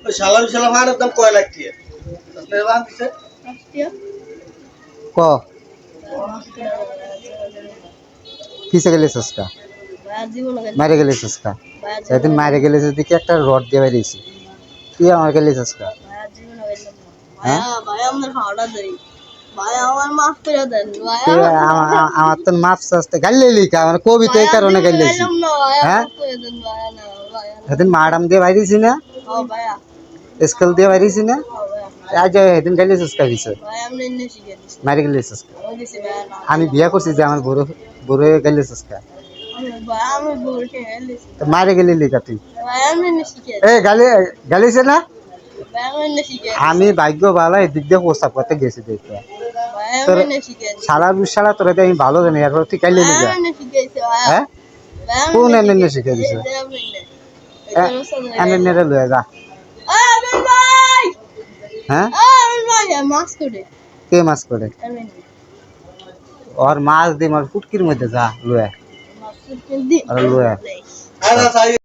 ওই শালা শালা মানের দাম কয় লাখ কি আপনার বান দিছে ক কিসে গেলে সস্কা মারে গেলে সস্কা সেদিন মারে গেলে দেখি একটা রড দিয়ে বেরিয়েছি তুই আমার গেলে সস্কা হ্যাঁ আমার তো মাপ সস্তে গাইলে লিখা আমার কবিতা এই কারণে গাইলেছি হ্যাঁ সেদিন মারাম দিয়ে বাইরেছি না স্কেল দিয়ে বাইরেছি না আজ সেদিন গাইলে সস্কা দিছে মারে গেলে সস্কা আমি বিয়া করছি যে আমার বড় বড় গেলে সস্কা মারে গেলে লিখা তুই এই গালি গালিছে না আমি ভাগ্য ভালো এদিক দিয়ে প্রস্তাব করতে গেছি দেখতে তোর সারা বিশালা তোর আমি ভালো জানি এরপর তুই কাইলে লিখা হ্যাঁ কোন এনে শিখে দিছে এনে লয়ে যা হ্যাঁ কে মাছ করে और माছ दे मार फुटकिर मध्य जा लुया और लुया